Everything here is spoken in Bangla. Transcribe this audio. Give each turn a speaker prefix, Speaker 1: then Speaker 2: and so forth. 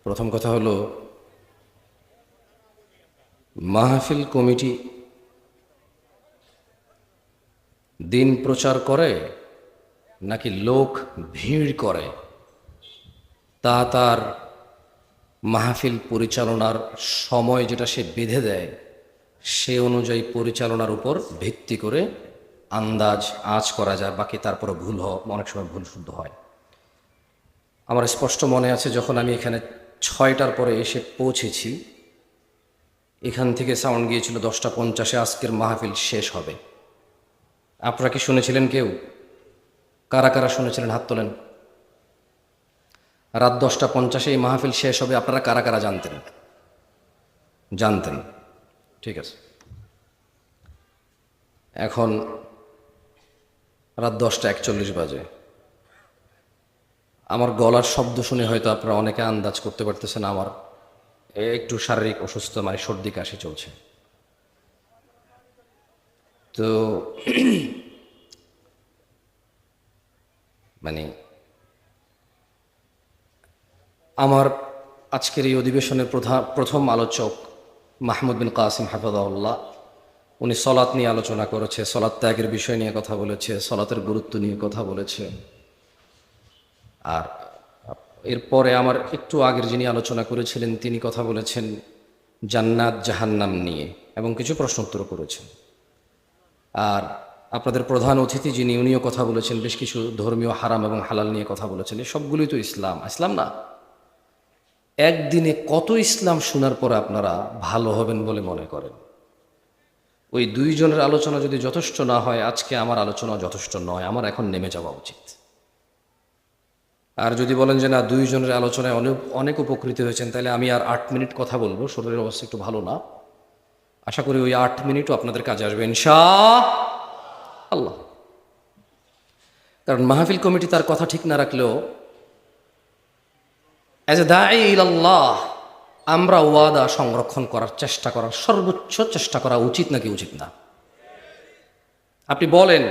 Speaker 1: প্রথম কথা হলো, মাহফিল কমিটি দিন প্রচার করে নাকি লোক ভিড় করে তা তার মাহফিল পরিচালনার সময় যেটা সে বেঁধে দেয় সে অনুযায়ী পরিচালনার উপর ভিত্তি করে আন্দাজ আঁচ করা যায়। বাকি তারপরে ভুল অনেক সময় ভুল শুদ্ধ হয়। আমার স্পষ্ট মনে আছে, যখন আমি এখানে 6টার পরে এসে পৌঁছেছি, এখান থেকে সাউন্ড গিয়েছিল 10টা 50-এ আজকের মাহফিল শেষ হবে। আপনারা কি শুনেছিলেন? কেউ কারা কারা শুনেছিলেন হাত তোলেন। রাত 10টা 50-এ এই মাহফিল শেষ হবে, আপনারা কারা কারা জানতেন? ঠিক আছে। এখন রাত 10টা 41 বাজে। আমার গলার শব্দ শুনে হয়তো আপনারা অনেকে আন্দাজ করতে পারতেছেন আমার একটু শারীরিক অসুস্থ, মানে সর্দি কাশি চলছে। তো মানে আমার আজকের এই অধিবেশনের প্রথম আলোচক মাহমুদ বিন কাসিম হাফিজাহুল্লাহ, উনি সলাত নিয়ে আলোচনা করেছে, সলাত ত্যাগের বিষয় নিয়ে কথা বলেছে, সলাতের গুরুত্ব নিয়ে কথা বলেছে। আর এরপরে আমার একটু আগের যিনি আলোচনা করেছিলেন তিনি কথা বলেছেন জান্নাত জাহান্নাম নিয়ে এবং কিছু প্রশ্নোত্তর করেছেন। আর আপনাদের প্রধান অতিথি যিনি, উনিও কথা বলেছেন, বেশ কিছু ধর্মীয় হারাম এবং হালাল নিয়ে কথা বলেছেন। এই সবগুলোই তো ইসলাম না? একদিনে কত ইসলাম শোনার পরে আপনারা ভালো হবেন বলে মনে করেন? ওই দুইজনের আলোচনা যদি যথেষ্ট না হয়, আজকে আমার আলোচনা যথেষ্ট নয়, আমার এখন নেমে যাওয়া উচিত। আর যদি বলেন যে না, দুইজনের আলোচনায় অনেক উপকৃত হয়েছেন, তাহলে আমি আর 8 মিনিট কথা বলবো। শরীরের অবস্থা একটু ভালো না, আশা করি ওই 8 মিনিটও আপনাদের কাজে আসবে ইনশাআল্লাহ। কারণ মাহফিল কমিটি তার কথা ঠিক না রাখলেও অ্যাজ এ দাঈ ইলাল্লাহ আমরা ওয়াদা সংরক্ষণ করার চেষ্টা করার সর্বোচ্চ চেষ্টা করা উচিত নাকি উচিত না? আপনি বলেন